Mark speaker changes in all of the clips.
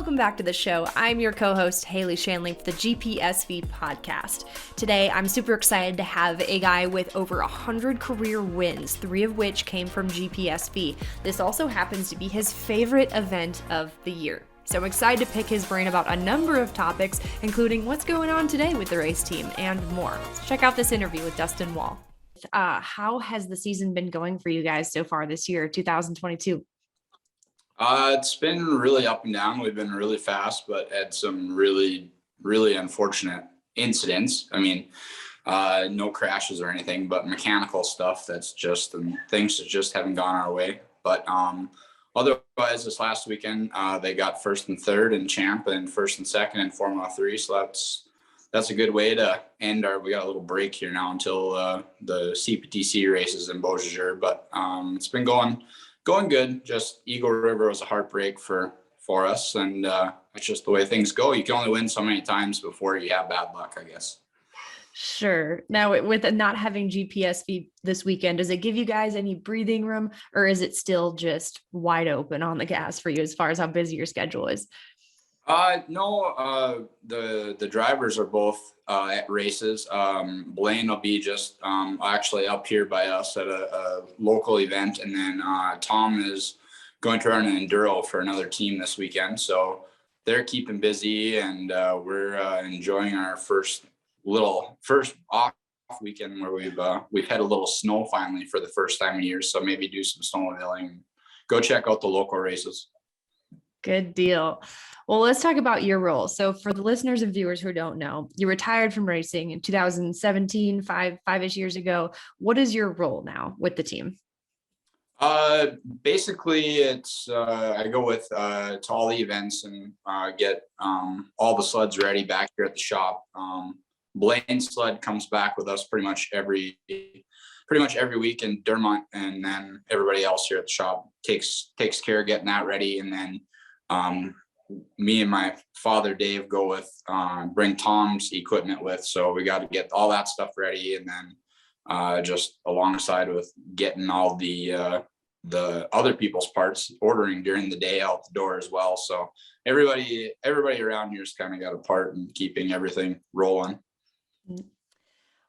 Speaker 1: Welcome back to the show. I'm your co-host, Haley Shanley, for the GPSV podcast. Today, I'm super excited to have a guy with over 100 career wins, 3 of which came from GPSV. This also happens to be his favorite event of the year. So I'm excited to pick his brain about a number of topics, including what's going on today with the race team and more. Check out this interview with Dustin Wahl. How has the season been going for you guys so far this year, 2022?
Speaker 2: It's been really up and down. We've been really fast, but had some really, really unfortunate incidents. I mean, no crashes or anything, but mechanical stuff that's just things that just haven't gone our way. But otherwise, this last weekend, they got first and third in champ and first and second in Formula 3. So that's a good way to end we got a little break here now until the CPTC races in Beaujeu. But it's been going good. Just Eagle River was a heartbreak for us, and it's just the way things go. You can only win so many times before you have bad luck, I guess.
Speaker 1: Sure. Now, with not having GPSV this weekend, does it give you guys any breathing room, or is it still just wide open on the gas for you as far as how busy your schedule is?
Speaker 2: No, the drivers are both at races. Blaine will be just actually up here by us at a local event, and then Tom is going to run an enduro for another team this weekend. So they're keeping busy, and we're enjoying our first off weekend where we've had a little snow finally for the first time in years. So maybe do some snowmobiling. Go check out the local races.
Speaker 1: Good deal. Well, let's talk about your role. So for the listeners and viewers who don't know, you retired from racing in 2017, five-ish years ago. What is your role now with the team?
Speaker 2: Basically it's, I go with, to all the events and, get, all the sleds ready back here at the shop. Blaine's sled comes back with us pretty much every week in Dermont, and then everybody else here at the shop takes care of getting that ready. And then, me and my father Dave go with bring Tom's equipment with, so we got to get all that stuff ready, and then just alongside with getting all the other people's parts, ordering during the day out the door as well. So everybody around here's kind of got a part in keeping everything rolling.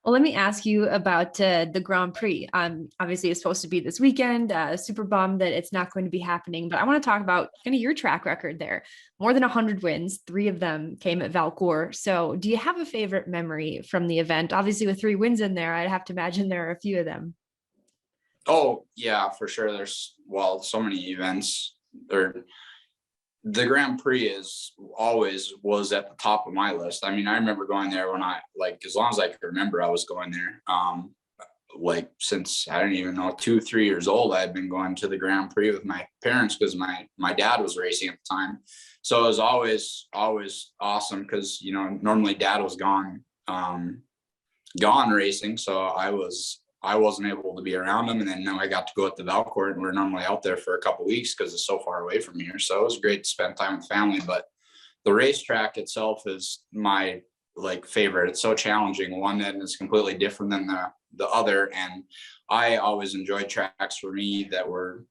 Speaker 1: Well, let me ask you about the Grand Prix. Obviously, it's supposed to be this weekend. Super bummed that it's not going to be happening. But I want to talk about kind of your track record there. More than 100 wins, 3 of them came at Velocore. So do you have a favorite memory from the event? Obviously, with 3 wins in there, I'd have to imagine there are a few of them.
Speaker 2: Oh, yeah, for sure. There's, so many events. The Grand Prix was at the top of my list. I mean, I remember going there when as long as I could remember, I was going there. Since I don't even know, 2-3 years old, I had been going to the Grand Prix with my parents because my dad was racing at the time. So it was always awesome because, normally dad was gone racing. So I wasn't able to be around them. And then now I got to go at the Velocore, and we're normally out there for a couple of weeks because it's so far away from here. So it was great to spend time with family, but the racetrack itself is my favorite. It's so challenging. One end is completely different than the other. And I always enjoyed tracks for me that were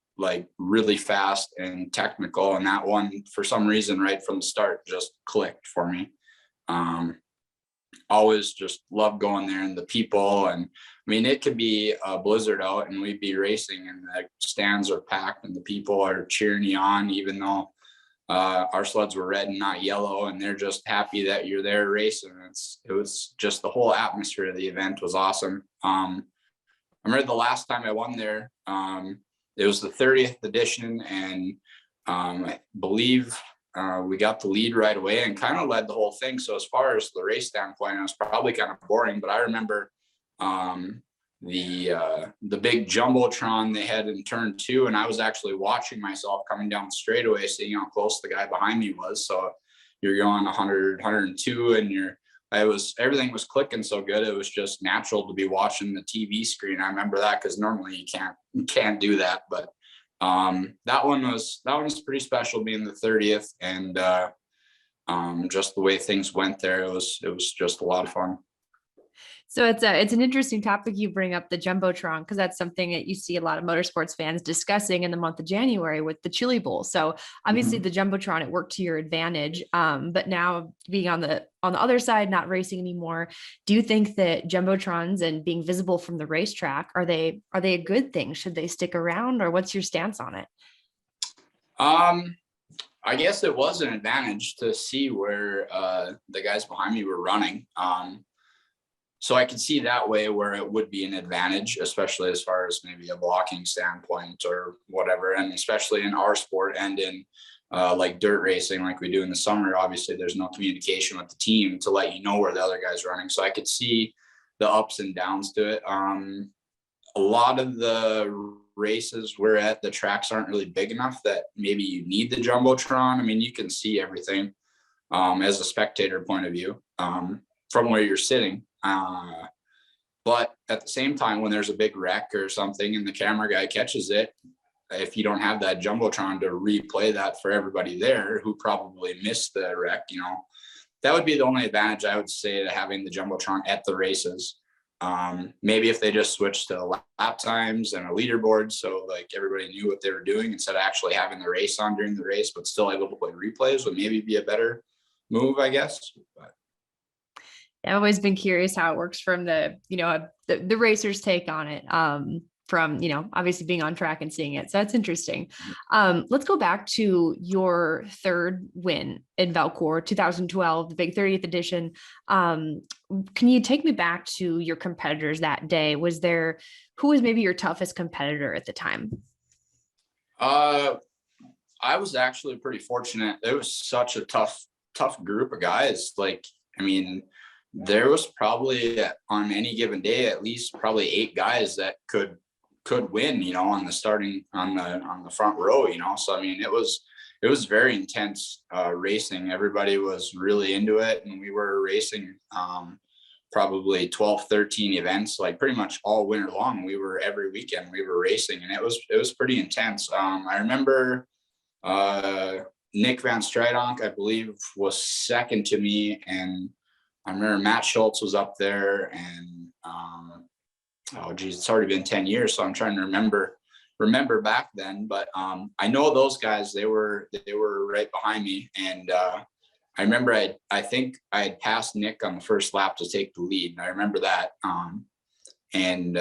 Speaker 2: really fast and technical. And that one, for some reason, right from the start, just clicked for me. Always just loved going there, and the people. And I mean, it could be a blizzard out and we'd be racing and the stands are packed and the people are cheering you on, even though our sleds were red and not yellow, and they're just happy that you're there racing. It was just the whole atmosphere of the event was awesome. I remember the last time I won there, it was the 30th edition, and I believe we got the lead right away and kind of led the whole thing. So as far as the race standpoint, it was probably kind of boring, but I remember the big Jumbotron they had in turn 2, and I was actually watching myself coming down the straightaway, seeing how close the guy behind me was. So you're going 100, 102, and everything was clicking so good. It was just natural to be watching the TV screen. I remember that because normally you can't do that, but that one was pretty special, being the 30th, and just the way things went there. It was just a lot of fun.
Speaker 1: So it's an interesting topic you bring up, the Jumbotron, because that's something that you see a lot of motorsports fans discussing in the month of January with the Chili Bowl. So obviously
Speaker 2: Mhm.
Speaker 1: the Jumbotron, it worked to your advantage. But now being on the other side, not racing anymore, do you think that Jumbotrons and being visible from the racetrack, are they a good thing? Should they stick around, or what's your stance on it?
Speaker 2: Um, I guess it was an advantage to see where the guys behind me were running. So I could see that way where it would be an advantage, especially as far as maybe a blocking standpoint or whatever. And especially in our sport and in like dirt racing, like we do in the summer, obviously there's no communication with the team to let you know where the other guy's running. So I could see the ups and downs to it. A lot of the races we're at, the tracks aren't really big enough that maybe you need the Jumbotron. I mean, you can see everything as a spectator point of view from where you're sitting. But at the same time, when there's a big wreck or something and the camera guy catches it, if you don't have that Jumbotron to replay that for everybody there who probably missed the wreck, that would be the only advantage I would say to having the Jumbotron at the races. Maybe if they just switched to lap times and a leaderboard, so like everybody knew what they were doing instead of actually having the race on during the race, but still able to play replays would maybe be a better move, I guess. But
Speaker 1: I've always been curious how it works from the racer's take on it. From obviously being on track and seeing it, so that's interesting. Let's go back to your third win in Velocore 2012, the big 30th edition. Can you take me back to your competitors that day? Who was maybe your toughest competitor at the time?
Speaker 2: I was actually pretty fortunate. It was such a tough group of guys. Like, I mean, there was probably on any given day at least probably 8 guys that could win, on the starting on the front row, So I mean, it was very intense racing. Everybody was really into it, and we were racing probably 12, 13 events, like pretty much all winter long. Every weekend we were racing, and it was pretty intense. I remember Nick Van Stridonk, I believe, was second to me, and I remember Matt Schultz was up there, and oh geez, it's already been 10 years, so I'm trying to remember back then. But I know those guys, they were right behind me, and I remember I think I had passed Nick on the first lap to take the lead, and I remember that. And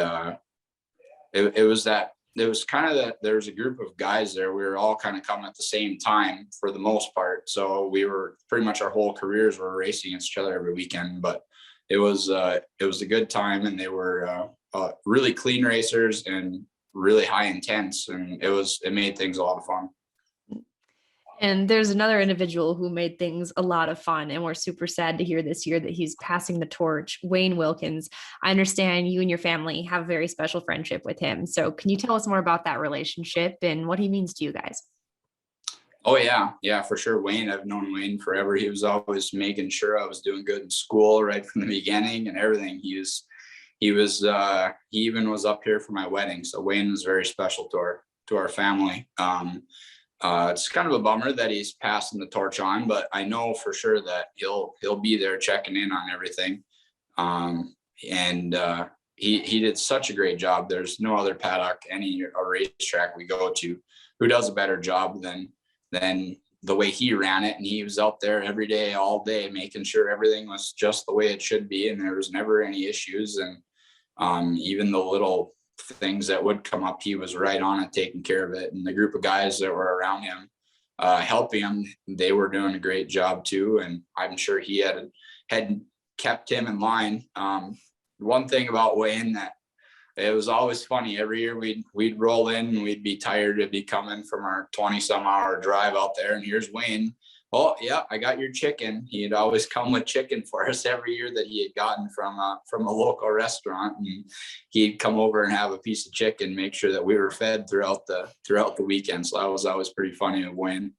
Speaker 2: it was kind of that there was a group of guys there. We were all kind of coming at the same time for the most part. So we were pretty much our whole careers were racing against each other every weekend. But it was a good time, and they were really clean racers and really high intense, and it made things a lot of fun.
Speaker 1: And there's another individual who made things a lot of fun, and we're super sad to hear this year that he's passing the torch, Wayne Wilkins. I understand you and your family have a very special friendship with him. So can you tell us more about that relationship and what he means to you guys?
Speaker 2: Oh yeah, for sure. Wayne, I've known Wayne forever. He was always making sure I was doing good in school right from the beginning and everything. He even was up here for my wedding. So Wayne was very special to our family. It's kind of a bummer that he's passing the torch on, but I know for sure that he'll be there checking in on everything. He did such a great job. There's no other paddock, a racetrack we go to, who does a better job than the way he ran it. And he was out there every day, all day, making sure everything was just the way it should be, and there was never any issues. And even the little things that would come up, he was right on it, taking care of it. And the group of guys that were around him helping him, they were doing a great job too, and I'm sure he had kept him in line. One thing about Wayne, that it was always funny, every year we'd roll in and we'd be tired to be coming from our 20 some hour drive out there, and here's Wayne. Oh yeah, I got your chicken. He'd always come with chicken for us every year that he had gotten from a local restaurant, and he'd come over and have a piece of chicken, make sure that we were fed throughout the weekend. So that was always pretty funny of Wayne.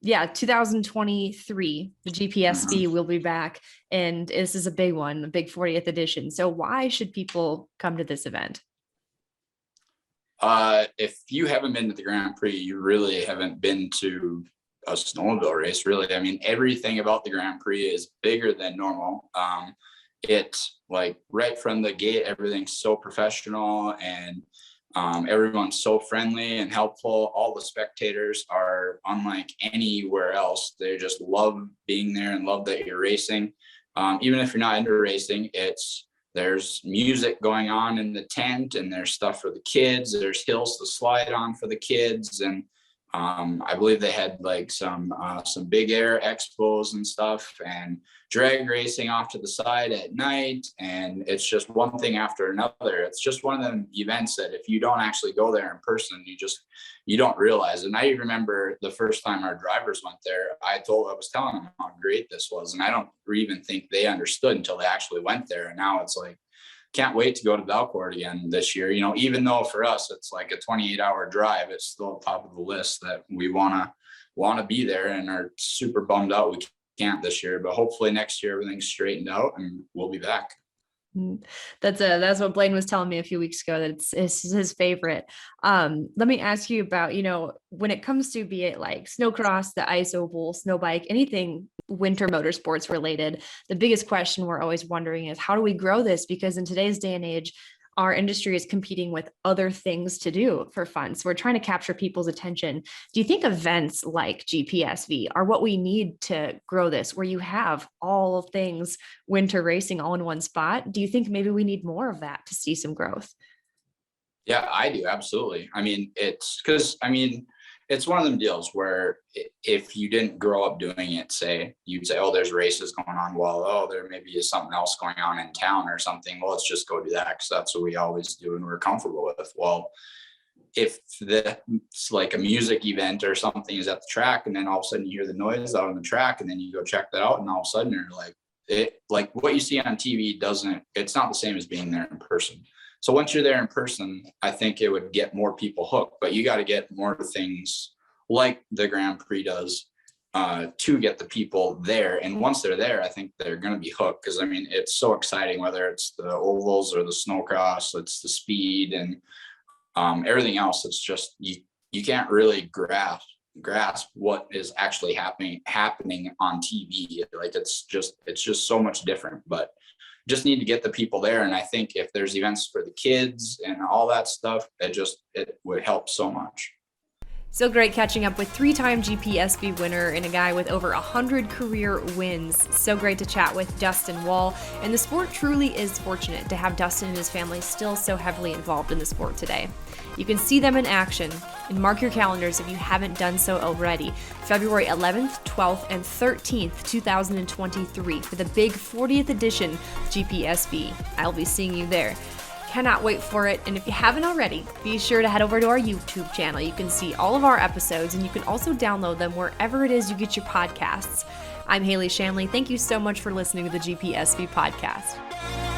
Speaker 1: Yeah, 2023, the GPSV will be back, and this is a big one, the big 40th edition. So why should people come to this event?
Speaker 2: If you haven't been to the Grand Prix, you really haven't been to a snowmobile race, really. I mean, everything about the Grand Prix is bigger than normal. it's like right from the gate, everything's so professional, and everyone's so friendly and helpful. All the spectators are unlike anywhere else. They just love being there and love that you're racing. Even if you're not into racing, there's music going on in the tent, and there's stuff for the kids. There's hills to slide on for the kids. And I believe they had like some big air expos and stuff, and drag racing off to the side at night. And it's just one thing after another. It's just one of them events that if you don't actually go there in person, you don't realize. And I remember the first time our drivers went there, I was telling them how great this was. And I don't even think they understood until they actually went there. And now it's like, can't wait to go to Velocore again this year. Even though for us, it's like a 28-hour drive, it's still top of the list that we want to be there, and are super bummed out we can't this year, but hopefully next year everything's straightened out and we'll be back.
Speaker 1: That's what Blaine was telling me a few weeks ago, that it's his favorite. Let me ask you about, when it comes to, be it like snowcross, the ice oval, snow bike, anything winter motorsports related, the biggest question we're always wondering is, how do we grow this? Because in today's day and age, our industry is competing with other things to do for fun. So we're trying to capture people's attention. Do you think events like GPSV are what we need to grow this, where you have all things winter racing all in one spot? Do you think maybe we need more of that to see some growth?
Speaker 2: Yeah, I do. Absolutely. It's one of them deals where if you didn't grow up doing it, you'd say, oh, there's races going on. Well, oh, there maybe is something else going on in town or something. Well, let's just go do that, because that's what we always do and we're comfortable with. Well, if it's like a music event or something is at the track, and then all of a sudden you hear the noise out on the track, and then you go check that out, and all of a sudden you're like what you see on TV it's not the same as being there in person. So once you're there in person, I think it would get more people hooked, but you got to get more things like the Grand Prix does to get the people there. And once they're there, I think they're going to be hooked, because it's so exciting, whether it's the ovals or the snowcross, it's the speed and everything else. It's just, you can't really grasp what is actually happening on TV. Like it's just so much different, but just need to get the people there. And I think if there's events for the kids and all that stuff, it would help so much.
Speaker 1: So great catching up with 3-time GPSB winner and a guy with over 100 career wins. So great to chat with Dustin Wahl. And the sport truly is fortunate to have Dustin and his family still so heavily involved in the sport today. You can see them in action, and mark your calendars if you haven't done so already. February 11th, 12th, and 13th, 2023 for the big 40th edition GPSB. I'll be seeing you there. Cannot wait for it. And if you haven't already, be sure to head over to our YouTube channel. You can see all of our episodes, and you can also download them wherever it is you get your podcasts. I'm Haley Shanley. Thank you so much for listening to the GPSV podcast.